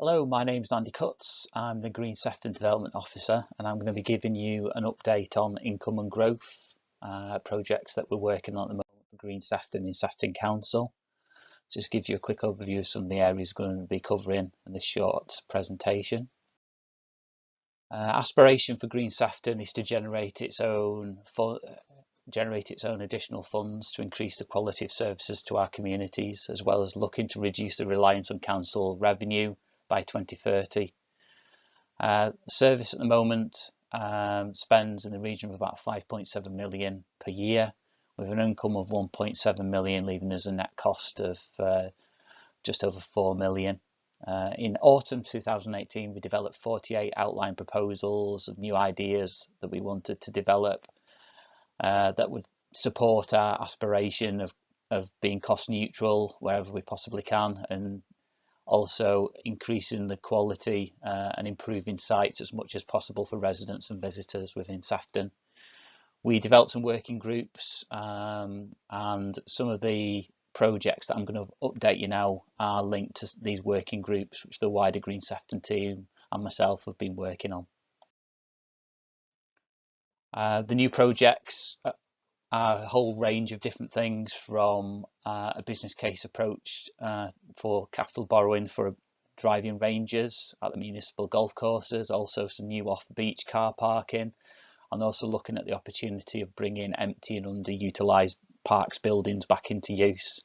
Hello, my name's Andy Cutts. I'm the Green Sefton Development Officer, and I'm going to be giving you an update on income and growth projects that we're working on at the moment for Green Sefton in Sefton Council. Just gives you a quick overview of some of the areas we're going to be covering in this short presentation. Aspiration for Green Sefton is to generate its own additional funds to increase the quality of services to our communities, as well as looking to reduce the reliance on council revenue by 2030. Service at the moment spends in the region of about 5.7 million per year, with an income of 1.7 million, leaving us a net cost of just over 4 million. In autumn 2018, we developed 48 outline proposals of new ideas that we wanted to develop that would support our aspiration of being cost neutral wherever we possibly can, and also increasing the quality and improving sites as much as possible for residents and visitors within Sefton. We developed some working groups, and some of the projects that I'm going to update you now are linked to these working groups, which the wider Green Sefton team and myself have been working on. The new projects a whole range of different things, from a business case approach for capital borrowing for driving ranges at the municipal golf courses, also some new off-beach car parking, and also looking at the opportunity of bringing empty and underutilised parks buildings back into use,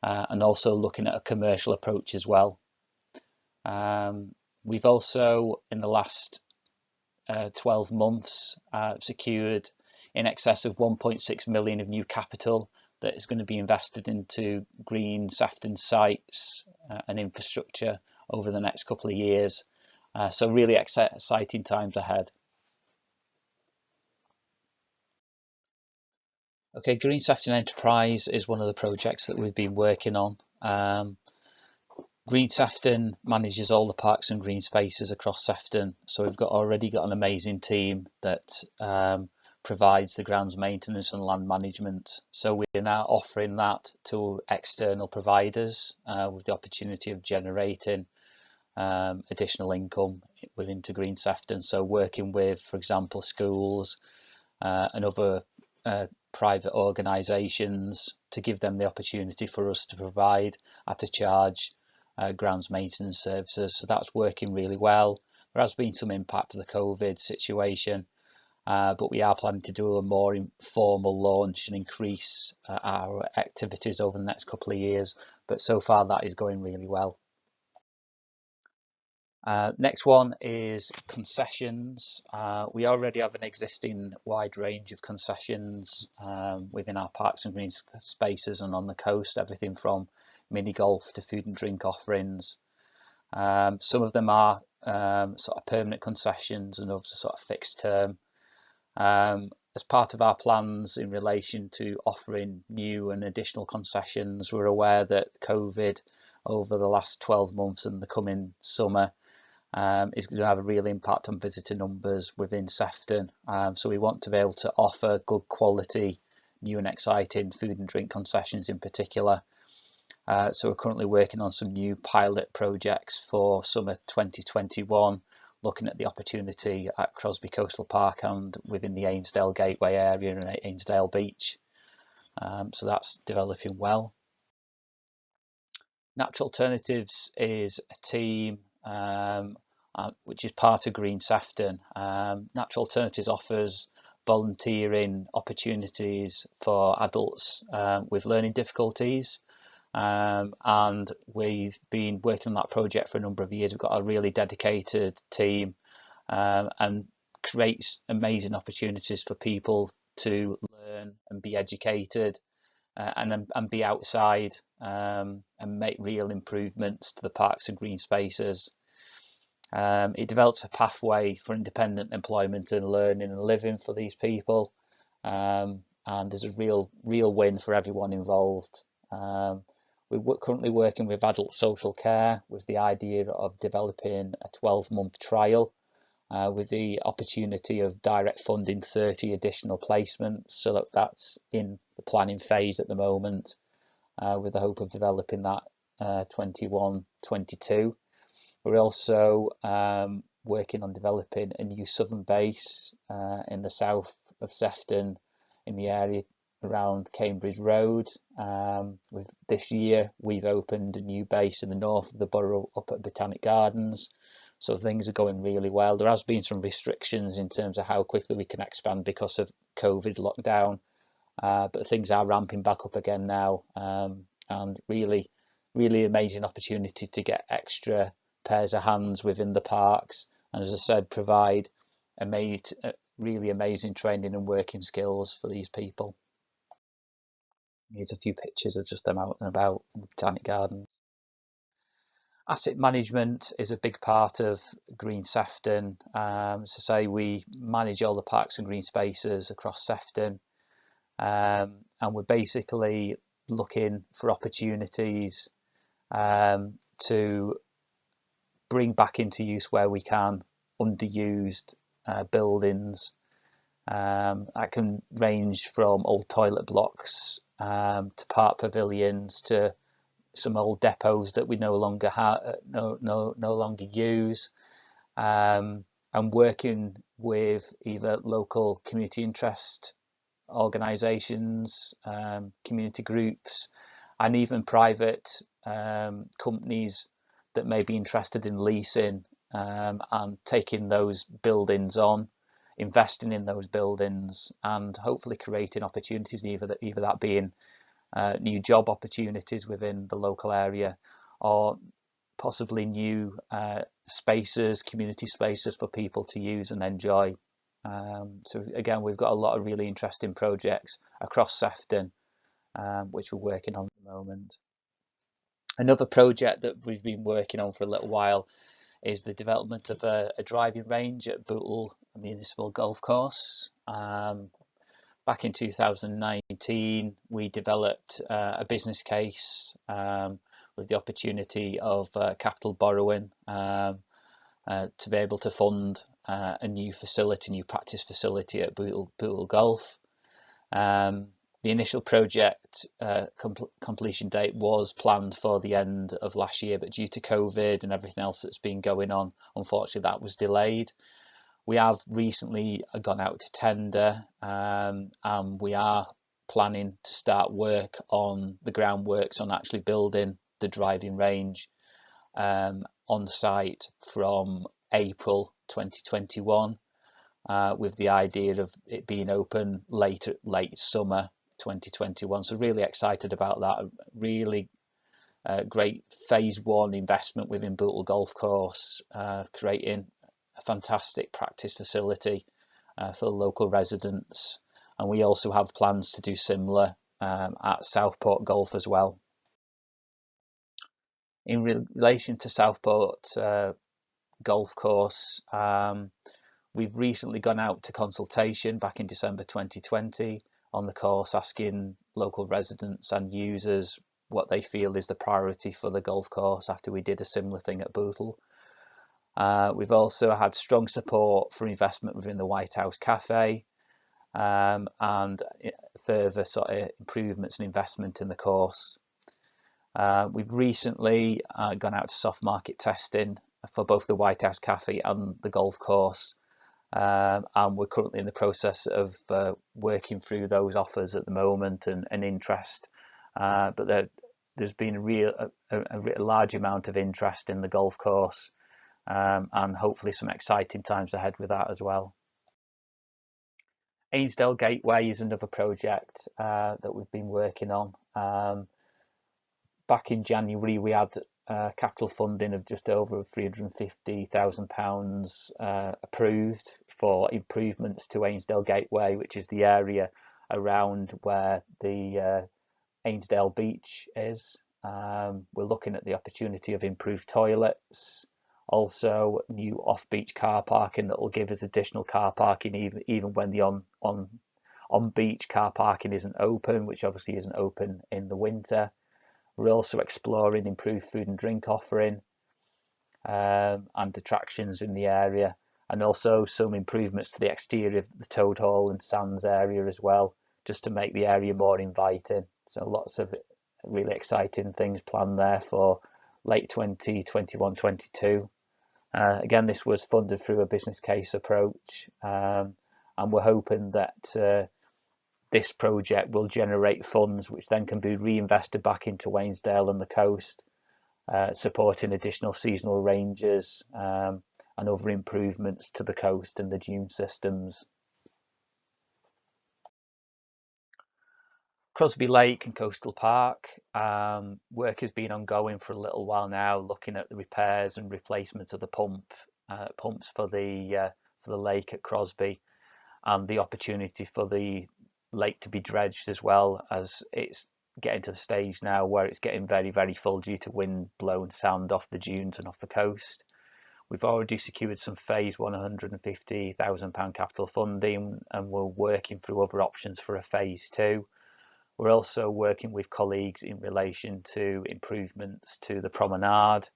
and also looking at a commercial approach as well. We've also, in the last 12 months, secured in excess of 1.6 million of new capital that is going to be invested into Green Sefton sites and infrastructure over the next couple of years. So really exciting times ahead. Okay, Green Sefton Enterprise is one of the projects that we've been working on. Green Sefton manages all the parks and green spaces across Sefton, so we've already got an amazing team that provides the grounds maintenance and land management. So we're now offering that to external providers with the opportunity of generating additional income within to Green Sefton. So working with, for example, schools and other private organisations to give them the opportunity for us to provide at a charge grounds maintenance services. So that's working really well. There has been some impact of the COVID situation, but we are planning to do a more informal launch and increase our activities over the next couple of years, but so far that is going really well. Next one is concessions. We already have an existing wide range of concessions within our parks and green spaces and on the coast, everything from mini golf to food and drink offerings. Some of them are sort of permanent concessions and others are sort of fixed term. As part of our plans in relation to offering new and additional concessions, we're aware that COVID over the last 12 months and the coming summer is going to have a real impact on visitor numbers within Sefton. So we want to be able to offer good quality, new and exciting food and drink concessions in particular. So we're currently working on some new pilot projects for summer 2021, looking at the opportunity at Crosby Coastal Park and within the Ainsdale Gateway area and at Ainsdale Beach. So that's developing well. Natural Alternatives is a team which is part of Green Sefton. Natural Alternatives offers volunteering opportunities for adults with learning difficulties. And we've been working on that project for a number of years. We've got a really dedicated team and creates amazing opportunities for people to learn and be educated and be outside and make real improvements to the parks and green spaces. It develops a pathway for independent employment and learning and living for these people, and there's a real win for everyone involved. We're currently working with adult social care with the idea of developing a 12-month trial with the opportunity of direct funding 30 additional placements. So that's in the planning phase at the moment, with the hope of developing that 21-22. We're also working on developing a new southern base in the south of Sefton, in the area around Cambridge Road. This year we've opened a new base in the north of the borough up at Botanic Gardens. So things are going really well. There has been some restrictions in terms of how quickly we can expand because of COVID lockdown, but things are ramping back up again now, and really, really amazing opportunity to get extra pairs of hands within the parks, and as I said, provide really amazing training and working skills for these people. Here's a few pictures of just them out and about in the Botanic Gardens. Asset management is a big part of Green Sefton. So say we manage all the parks and green spaces across Sefton, and we're basically looking for opportunities to bring back into use where we can underused buildings. That can range from old toilet blocks to park pavilions to some old depots that we no longer no longer use, and working with either local community interest organisations, community groups, and even private companies that may be interested in leasing and taking those buildings on, investing in those buildings, and hopefully creating opportunities, either that being new job opportunities within the local area, or possibly new spaces, community spaces for people to use and enjoy. So again, we've got a lot of really interesting projects across Sefton, which we're working on at the moment. Another project that we've been working on for a little while is the development of a driving range at Bootle Municipal Golf Course. Back in 2019, we developed a business case with the opportunity of capital borrowing to be able to fund a new practice facility at Bootle Golf. The initial project completion date was planned for the end of last year, but due to COVID and everything else that's been going on, unfortunately that was delayed. We have recently gone out to tender, and we are planning to start work on the groundworks on actually building the driving range on site from April 2021, with the idea of it being open late summer 2021. So really excited about that. Really great phase one investment within Bootle Golf Course, creating a fantastic practice facility for the local residents, and we also have plans to do similar at Southport Golf as well. In relation to Southport Golf Course, we've recently gone out to consultation back in December 2020 on the course, asking local residents and users what they feel is the priority for the golf course after we did a similar thing at Bootle. We've also had strong support for investment within the White House Cafe, and further sort of improvements and investment in the course. We've recently gone out to soft market testing for both the White House Cafe and the golf course, and we're currently in the process of working through those offers at the moment and interest, but there's been a large amount of interest in the golf course, and hopefully some exciting times ahead with that as well. Ainsdale Gateway is another project that we've been working on. Back in January we had capital funding of just over £350,000 approved for improvements to Ainsdale Gateway, which is the area around where the Ainsdale Beach is. We're looking at the opportunity of improved toilets, also new off-beach car parking that will give us additional car parking even when the on-beach car parking isn't open, which obviously isn't open in the winter. We're also exploring improved food and drink offering and attractions in the area, and also some improvements to the exterior of the Toad Hall and Sands area as well, just to make the area more inviting. So lots of really exciting things planned there for late 2021-22. Again, this was funded through a business case approach, and we're hoping that this project will generate funds which then can be reinvested back into Ainsdale and the coast, supporting additional seasonal ranges and other improvements to the coast and the dune systems. Crosby Lake and Coastal Park, work has been ongoing for a little while now, looking at the repairs and replacement of the pumps for the lake at Crosby, and the opportunity for the lake to be dredged as well, as it's getting to the stage now where it's getting very, very full due to wind blown sand off the dunes and off the coast. We've already secured some phase £150,000 capital funding, and we're working through other options for a phase 2. We're also working with colleagues in relation to improvements to the promenade,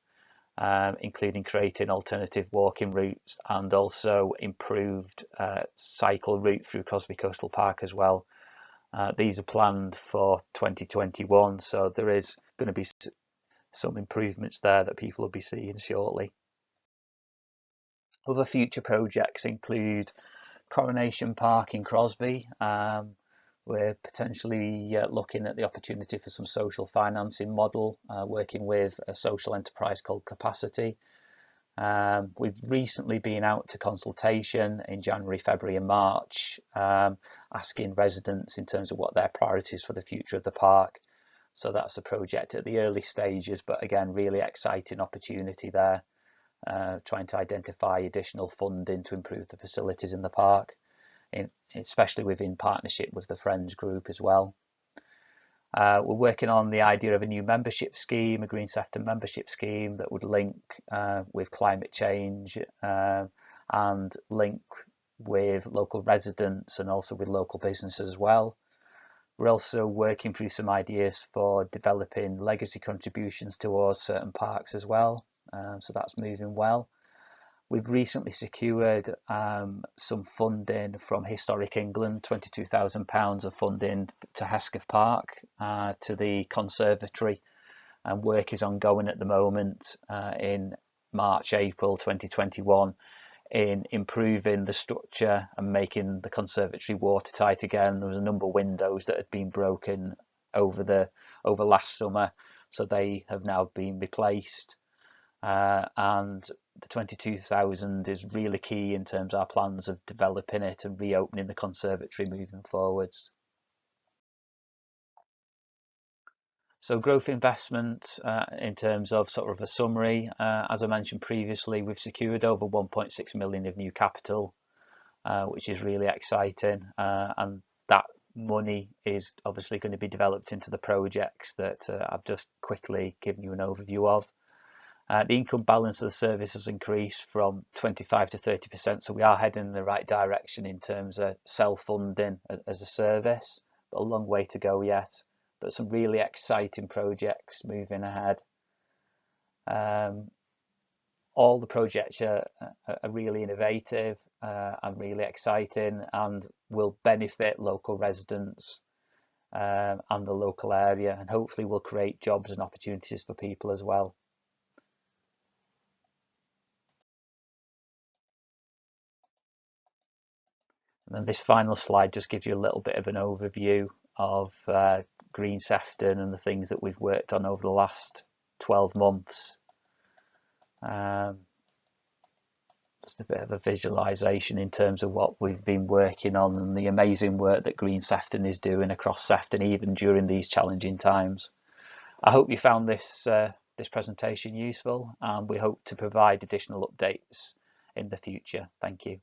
including creating alternative walking routes and also improved cycle route through Crosby Coastal Park as well. These are planned for 2021, so there is going to be some improvements there that people will be seeing shortly. Other future projects include Coronation Park in Crosby. We're potentially looking at the opportunity for some social financing model, working with a social enterprise called Capacity. We've recently been out to consultation in January, February and March, asking residents in terms of what their priorities for the future of the park. So that's a project at the early stages, but again, really exciting opportunity there, trying to identify additional funding to improve the facilities in the park, especially within partnership with the Friends group as well. We're working on the idea of a new membership scheme, a Green Sefton membership scheme that would link with climate change and link with local residents and also with local businesses as well. We're also working through some ideas for developing legacy contributions towards certain parks as well, so that's moving well. We've recently secured some funding from Historic England, £22,000 of funding to Hesketh Park, to the conservatory, and work is ongoing at the moment in March, April 2021 in improving the structure and making the conservatory watertight again. There was a number of windows that had been broken over last summer, so they have now been replaced. And the 22,000 is really key in terms of our plans of developing it and reopening the conservatory moving forwards. So growth investment, in terms of sort of a summary, as I mentioned previously, we've secured over 1.6 million of new capital, which is really exciting, and that money is obviously going to be developed into the projects that I've just quickly given you an overview of. The income balance of the service has increased from 25 to 30%, so we are heading in the right direction in terms of self-funding as a service, but a long way to go yet, but some really exciting projects moving ahead. All the projects are really innovative and really exciting and will benefit local residents and the local area, and hopefully will create jobs and opportunities for people as well. And then this final slide just gives you a little bit of an overview of Green Sefton and the things that we've worked on over the last 12 months. Just a bit of a visualization in terms of what we've been working on and the amazing work that Green Sefton is doing across Sefton, even during these challenging times. I hope you found this presentation useful, and we hope to provide additional updates in the future. Thank you.